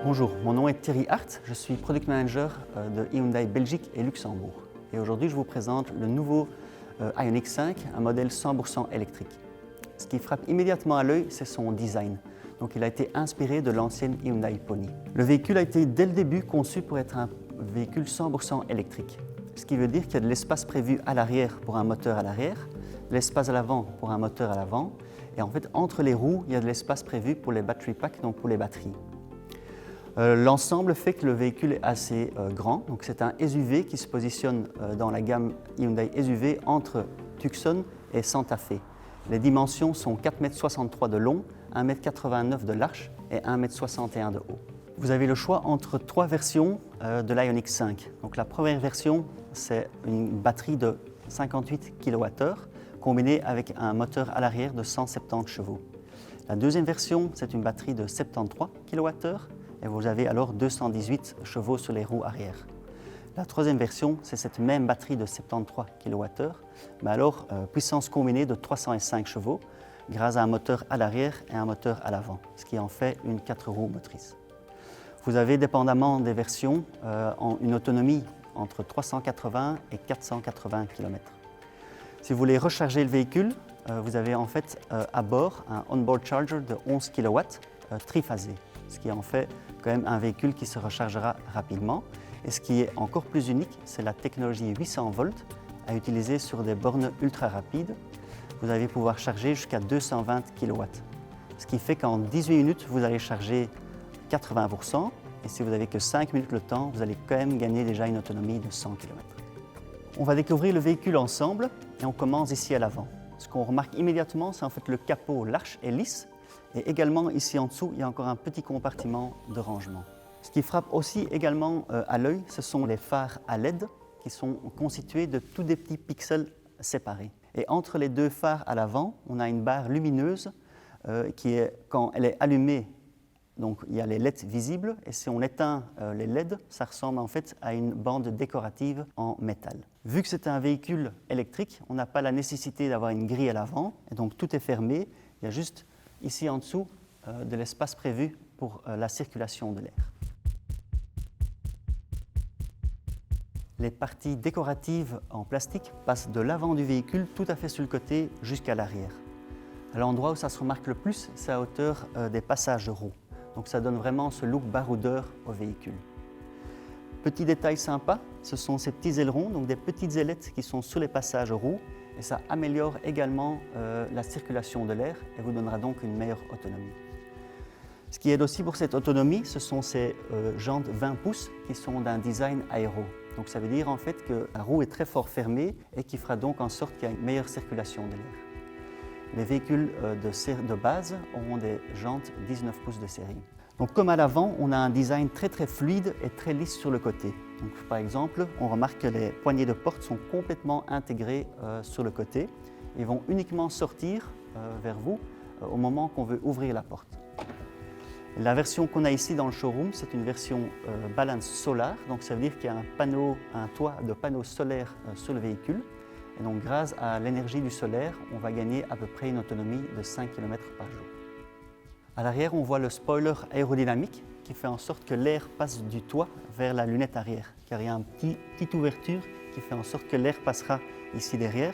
Bonjour, mon nom est Thierry Hart, je suis Product Manager de Hyundai Belgique et Luxembourg. Et aujourd'hui, je vous présente le nouveau Ioniq 5, un modèle 100% électrique. Ce qui frappe immédiatement à l'œil, c'est son design. Donc, il a été inspiré de l'ancienne Hyundai Pony. Le véhicule a été dès le début conçu pour être un véhicule 100% électrique. Ce qui veut dire qu'il y a de l'espace prévu à l'arrière pour un moteur à l'arrière, l'espace à l'avant pour un moteur à l'avant, et en fait, entre les roues, il y a de l'espace prévu pour les battery packs, donc pour les batteries. L'ensemble fait que le véhicule est assez grand. Donc c'est un SUV qui se positionne dans la gamme Hyundai SUV entre Tucson et Santa Fe. Les dimensions sont 4,63 m de long, 1,89 m de large et 1,61 m de haut. Vous avez le choix entre trois versions de l'Ioniq 5. Donc la première version, c'est une batterie de 58 kWh combinée avec un moteur à l'arrière de 170 chevaux. La deuxième version, c'est une batterie de 73 kWh et vous avez alors 218 chevaux sur les roues arrière. La troisième version, c'est cette même batterie de 73 kWh, mais alors puissance combinée de 305 chevaux grâce à un moteur à l'arrière et un moteur à l'avant, ce qui en fait une 4 roues motrices. Vous avez, dépendamment des versions, une autonomie entre 380 et 480 km. Si vous voulez recharger le véhicule, vous avez en fait à bord un on-board charger de 11 kW triphasé, ce qui en fait quand même un véhicule qui se rechargera rapidement. Et ce qui est encore plus unique, c'est la technologie 800 volts à utiliser sur des bornes ultra rapides. Vous allez pouvoir charger jusqu'à 220 kW, ce qui fait qu'en 18 minutes, vous allez charger 80%. Et si vous n'avez que 5 minutes le temps, vous allez quand même gagner déjà une autonomie de 100 km. On va découvrir le véhicule ensemble et on commence ici à l'avant. Ce qu'on remarque immédiatement, c'est en fait le capot large et lisse. Et également, ici en dessous, il y a encore un petit compartiment de rangement. Ce qui frappe aussi également à l'œil, ce sont les phares à LED qui sont constitués de tous des petits pixels séparés. Et entre les deux phares à l'avant, on a une barre lumineuse qui est, quand elle est allumée, donc il y a les LED visibles, et si on éteint les LED, ça ressemble en fait à une bande décorative en métal. Vu que c'est un véhicule électrique, on n'a pas la nécessité d'avoir une grille à l'avant, et donc tout est fermé. Il y a juste ici en dessous de l'espace prévu pour la circulation de l'air. Les parties décoratives en plastique passent de l'avant du véhicule tout à fait sur le côté jusqu'à l'arrière. L'endroit où ça se remarque le plus, c'est à hauteur des passages de roues. Donc ça donne vraiment ce look baroudeur au véhicule. Petit détail sympa, ce sont ces petits ailerons, donc des petites ailettes qui sont sur les passages de roues. Et ça améliore également la circulation de l'air et vous donnera donc une meilleure autonomie. Ce qui aide aussi pour cette autonomie, ce sont ces jantes 20 pouces qui sont d'un design aéro. Donc ça veut dire en fait que la roue est très fort fermée et qui fera donc en sorte qu'il y a une meilleure circulation de l'air. Les véhicules de base auront des jantes 19 pouces de série. Donc comme à l'avant, on a un design très fluide et très lisse sur le côté. Donc, par exemple, on remarque que les poignées de porte sont complètement intégrées sur le côté et vont uniquement sortir vers vous au moment qu'on veut ouvrir la porte. La version qu'on a ici dans le showroom, c'est une version Balance Solar. Donc ça veut dire qu'il y a un toit de panneaux solaires sur le véhicule. Et donc grâce à l'énergie du solaire, on va gagner à peu près une autonomie de 5 km par jour. À l'arrière, on voit le spoiler aérodynamique qui fait en sorte que l'air passe du toit vers la lunette arrière, car il y a une petite ouverture qui fait en sorte que l'air passera ici derrière,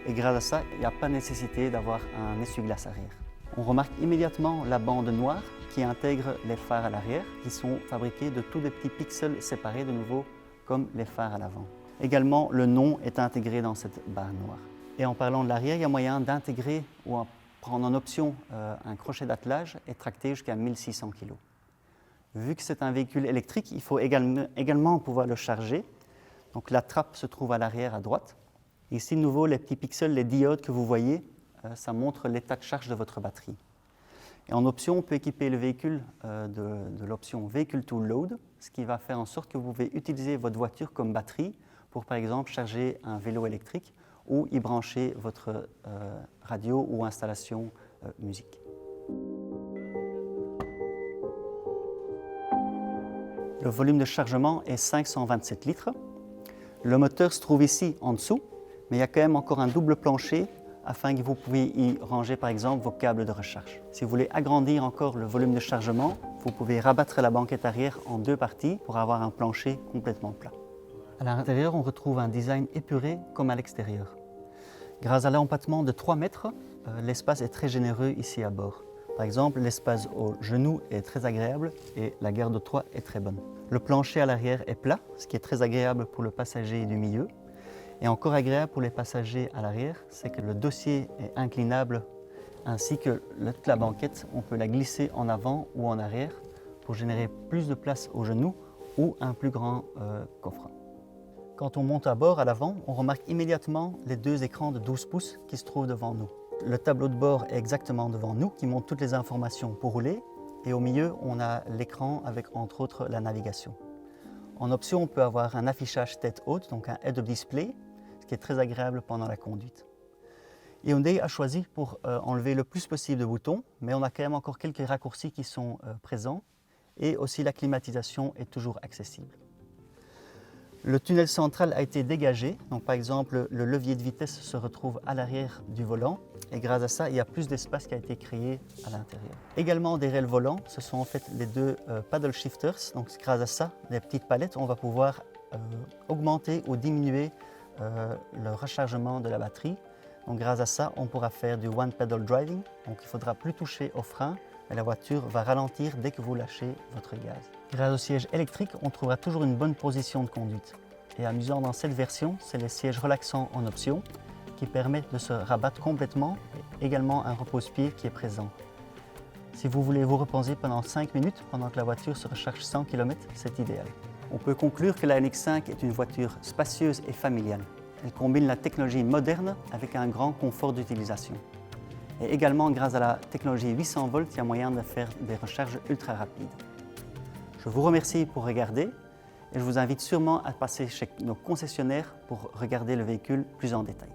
et grâce à ça, il n'y a pas nécessité d'avoir un essuie-glace arrière. On remarque immédiatement la bande noire qui intègre les phares à l'arrière, qui sont fabriqués de tous des petits pixels séparés de nouveau, comme les phares à l'avant. Également, le nom est intégré dans cette barre noire. Et en parlant de l'arrière, il y a moyen d'intégrer ou prendre en option un crochet d'attelage et tracter jusqu'à 1600 kg. Vu que c'est un véhicule électrique, il faut également pouvoir le charger. Donc la trappe se trouve à l'arrière à droite. Ici, de nouveau, les petits pixels, les diodes que vous voyez, ça montre l'état de charge de votre batterie. Et en option, on peut équiper le véhicule de l'option Vehicle to Load, ce qui va faire en sorte que vous pouvez utiliser votre voiture comme batterie pour, par exemple, charger un vélo électrique ou y brancher votre radio ou installation musique. Le volume de chargement est 527 litres. Le moteur se trouve ici en dessous, mais il y a quand même encore un double plancher afin que vous puissiez y ranger par exemple vos câbles de recharge. Si vous voulez agrandir encore le volume de chargement, vous pouvez rabattre la banquette arrière en 2 parties pour avoir un plancher complètement plat. À l'intérieur, on retrouve un design épuré comme à l'extérieur. Grâce à l'empattement de 3 mètres, l'espace est très généreux ici à bord. Par exemple, l'espace au genou est très agréable et la garde au toit est très bonne. Le plancher à l'arrière est plat, ce qui est très agréable pour le passager du milieu. Et encore agréable pour les passagers à l'arrière, c'est que le dossier est inclinable ainsi que la banquette, on peut la glisser en avant ou en arrière pour générer plus de place au genou ou un plus grand coffre. Quand on monte à bord à l'avant, on remarque immédiatement les 2 écrans de 12 pouces qui se trouvent devant nous. Le tableau de bord est exactement devant nous qui montre toutes les informations pour rouler et au milieu on a l'écran avec entre autres la navigation. En option, on peut avoir un affichage tête haute, donc un head-up display, ce qui est très agréable pendant la conduite. Hyundai a choisi pour enlever le plus possible de boutons, mais on a quand même encore quelques raccourcis qui sont présents et aussi la climatisation est toujours accessible. Le tunnel central a été dégagé, donc par exemple le levier de vitesse se retrouve à l'arrière du volant et grâce à ça il y a plus d'espace qui a été créé à l'intérieur. Également derrière le volant, ce sont en fait les 2 paddle shifters, donc grâce à ça, les petites palettes, on va pouvoir augmenter ou diminuer le rechargement de la batterie. Donc grâce à ça, on pourra faire du one pedal driving, donc il ne faudra plus toucher au frein, mais la voiture va ralentir dès que vous lâchez votre gaz. Grâce au siège électrique, on trouvera toujours une bonne position de conduite. Et amusant dans cette version, c'est les sièges relaxants en option qui permettent de se rabattre complètement et également un repose-pied qui est présent. Si vous voulez vous reposer pendant 5 minutes pendant que la voiture se recharge 100 km, c'est idéal. On peut conclure que la NX5 est une voiture spacieuse et familiale. Elle combine la technologie moderne avec un grand confort d'utilisation. Et également, grâce à la technologie 800 volts, il y a moyen de faire des recharges ultra rapides. Je vous remercie pour regarder et je vous invite sûrement à passer chez nos concessionnaires pour regarder le véhicule plus en détail.